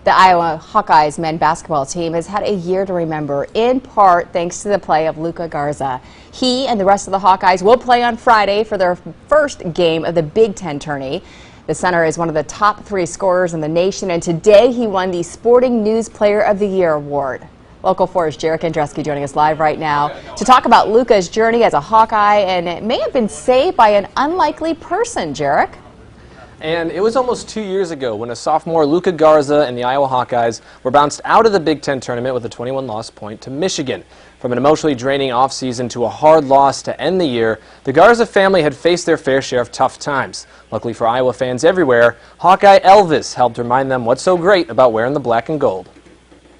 The Iowa Hawkeyes men's basketball team has had a year to remember, in part thanks to the play of Luka Garza. He and the rest of the Hawkeyes will play on Friday for their first game of the Big Ten tourney. The center is one of the top 3 scorers in the nation, and today he won the Sporting News Player of the Year award. Local 4's Jarek Andreski joining us live right now to talk about Luka's journey as a Hawkeye, and it may have been saved by an unlikely person, Jarek. And it was almost 2 years ago when a sophomore, Luka Garza, and the Iowa Hawkeyes were bounced out of the Big Ten tournament with a 21-loss point to Michigan. From an emotionally draining offseason to a hard loss to end the year, the Garza family had faced their fair share of tough times. Luckily for Iowa fans everywhere, Hawkeye Elvis helped remind them what's so great about wearing the black and gold.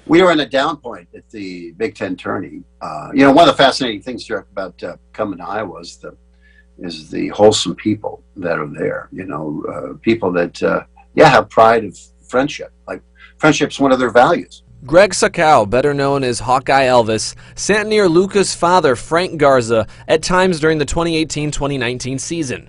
We were in a down point at the Big Ten tourney. One of the fascinating things, Jarek, about coming to Iowa is the wholesome people that are there. People that, have pride of friendship. Like, friendship's one of their values. Greg Sakow, better known as Hawkeye Elvis, sat near Luka's father, Frank Garza, at times during the 2018-2019 season.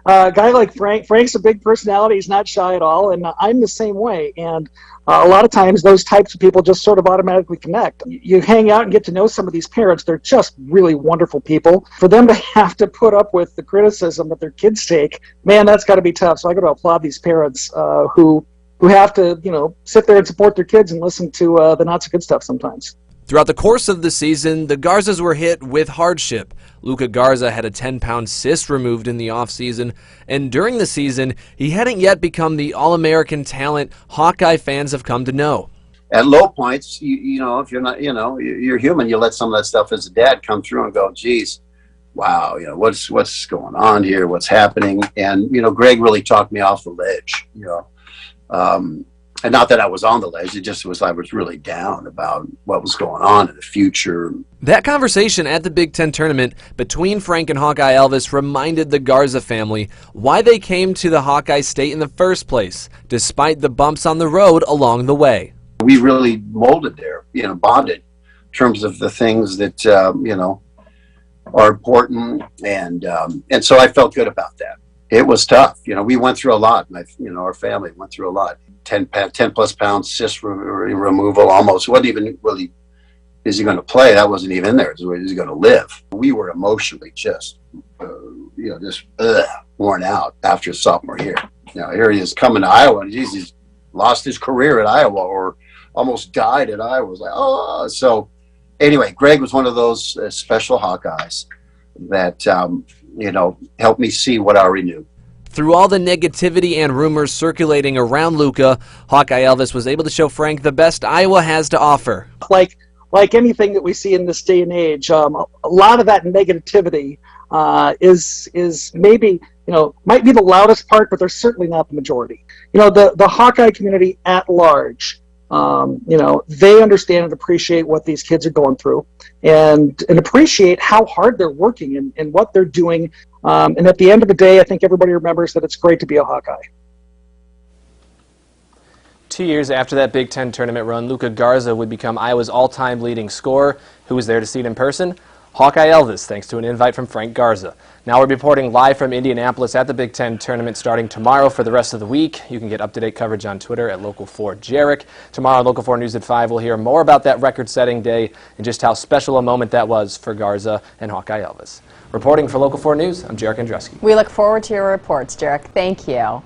A guy like Frank's a big personality. He's not shy at all, and I'm the same way. And a lot of times those types of people just sort of automatically connect. You hang out and get to know some of these parents. They're just really wonderful people. For them to have to put up with the criticism that their kids take, man, that's got to be tough. So I got to applaud these parents who have to, sit there and support their kids and listen to the not so good stuff sometimes. Throughout the course of the season, the Garzas were hit with hardship. Luka Garza had a 10-pound cyst removed in the offseason, and during the season, he hadn't yet become the All-American talent Hawkeye fans have come to know. At low points, if you're not, you're human, you let some of that stuff as a dad come through and go, geez, wow, what's going on here, what's happening? And, Greg really talked me off the ledge, And not that I was on the ledge, it just was I was really down about what was going on in the future. That conversation at the Big Ten tournament between Frank and Hawkeye Elvis reminded the Garza family why they came to the Hawkeye State in the first place, despite the bumps on the road along the way. We really molded there, bonded in terms of the things that, are important. And so I felt good about that. It was tough. We went through a lot. Our family went through a lot. 10 plus pounds cyst removal almost. Wasn't even really, is he going to play? That wasn't even in there. Is he going to live? We were emotionally just worn out after his sophomore year. Here he is coming to Iowa, and he's lost his career at Iowa or almost died at Iowa. It was like, oh. So anyway, Greg was one of those special Hawkeyes that, helped me see what I already knew. Through all the negativity and rumors circulating around Luka, Hawkeye Elvis was able to show Frank the best Iowa has to offer. Like anything that we see in this day and age, a lot of that negativity is maybe, might be the loudest part, but they're certainly not the majority. The Hawkeye community at large, they understand and appreciate what these kids are going through and appreciate how hard they're working and what they're doing. And at the end of the day, I think everybody remembers that it's great to be a Hawkeye. 2 years after that Big Ten tournament run, Luka Garza would become Iowa's all-time leading scorer. Who was there to see it in person? Hawkeye Elvis, thanks to an invite from Frank Garza. Now we're reporting live from Indianapolis at the Big Ten tournament starting tomorrow for the rest of the week. You can get up-to-date coverage on Twitter at Local 4 Jarek. Tomorrow on Local 4 News at 5, we'll hear more about that record-setting day and just how special a moment that was for Garza and Hawkeye Elvis. Reporting for Local 4 News, I'm Jarek Andreski. We look forward to your reports, Jarek. Thank you.